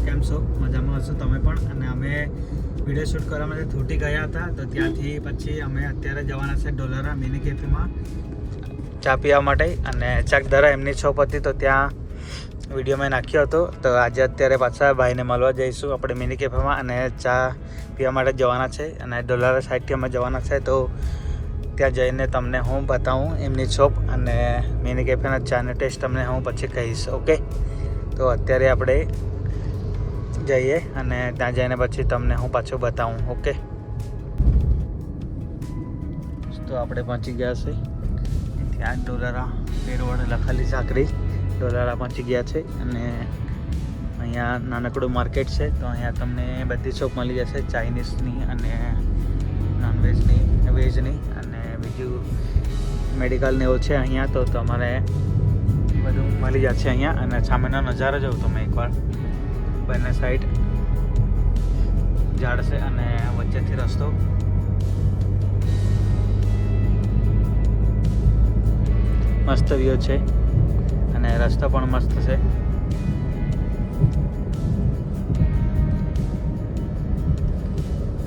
કેમ છો? મજામાં હશો તમે પણ? અને અમે વિડીયો શૂટ કરવા માટે થોટી ગયા હતા, તો ત્યાંથી પછી અમે અત્યારે જવાના છે ડોલરા મિની કેફેમાં ચા પીવા માટે. અને ચાકદરા એમની શોપ હતી, તો ત્યાં વિડીયો મેં નાખ્યો હતો. તો આજે અત્યારે પાછા ભાઈને મળવા જઈશું આપણે મિની કેફેમાં, અને ચા પીવા માટે જવાના છે. અને ડોલરા સાઈડથી અમે જવાના છે, તો ત્યાં જઈને તમને હું બતાવું એમની શોપ અને મિની કેફેના ચાનો ટેસ્ટ તમને હું પછી કહીશ. ઓકે, તો અત્યારે આપણે જઈએ અને ત્યાં જઈને પછી તમને હું પાછું બતાવું. ઓકે, તો આપણે પહોંચી ગયા છે ત્યાં ડોલરા પેરવડ લખાલી સાકરી ડોલરા પહોંચી ગયા છે. અને અહીંયા નાનકડું માર્કેટ છે, તો અહીંયા તમને બધી શોપ મળી જશે, ચાઇનીઝની અને નોનવેજની, વેજની અને બીજું મેડિકલને એવું છે અહીંયા. તો તમારે બધું મળી જશે અહીંયા. અને સામેનો નજારો જોઉં તમે એકવાર, બંને સાઈડ ઝાડ છે અને વચ્ચેથી રસ્તો. મસ્ત વ્યૂ છે અને રસ્તો પણ મસ્ત છે.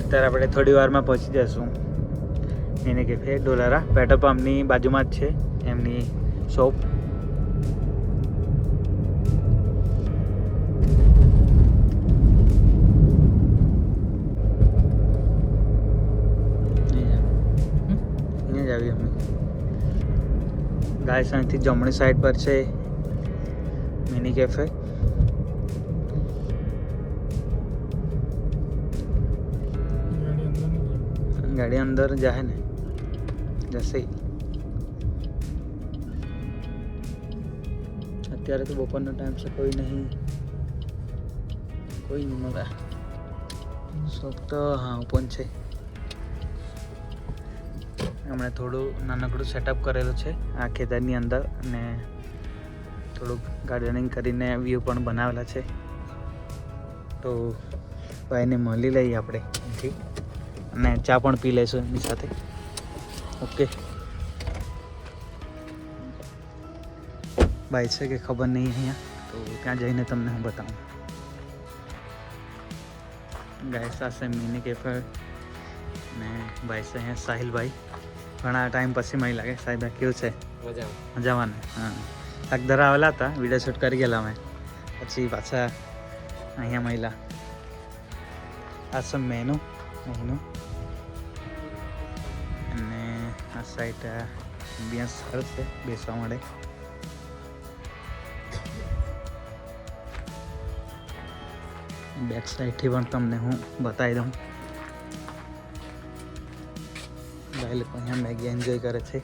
અત્યારે આપણે થોડી વારમાં પહોંચી જઈશું મિની કેફે ડોલરા. પેટ્રોલ પંપની બાજુમાં જ છે એમની શોપ. અહીંયા જ આવી અમે ગાય સાઈડથી જમણી સાઈડ પર છે મિની કેફે. ગાડી અંદર જાય ને જશે. અત્યારે તો બપોરનો ટાઈમ છે, કોઈ નહીં મળે. શોપ તો હા ઓપન છે. હમણાં થોડું નાનકડું સેટઅપ કરેલું છે આ ખેતરની અંદર, અને થોડુંક ગાર્ડનિંગ કરીને વ્યૂ પણ બનાવેલા છે. તો ભાઈને મળી લઈએ આપણે અહીંથી અને ચા પણ પી લઈશું એમની સાથે. ઓકે, ભાઈ છે કે ખબર નહીં અહીંયા, તો ત્યાં જઈને તમને હું બતાવું. ગાય સાથે મિની કેફે ને ભાઈ છે અહીંયા સાહિલભાઈ. ઘણા ટાઈમ પછી મળી લાગે. સાહેબ કેવું છે? મજામાં ને? હા, ચાકદરા આવેલા હતા, વિડીયો શૂટ કરી ગયેલા અમે, પછી પાછા અહીંયા મળ્યા. આ સબ મેનુ અહીંનું, અને આ સાઈડ એમ્બિયન્સ સારું છે બેસવા માટે. બેક સાઈડથી પણ તમને હું બતાવી દઉં. ભાઈ લોકો અહીંયા મેગી એન્જોય કરે છે.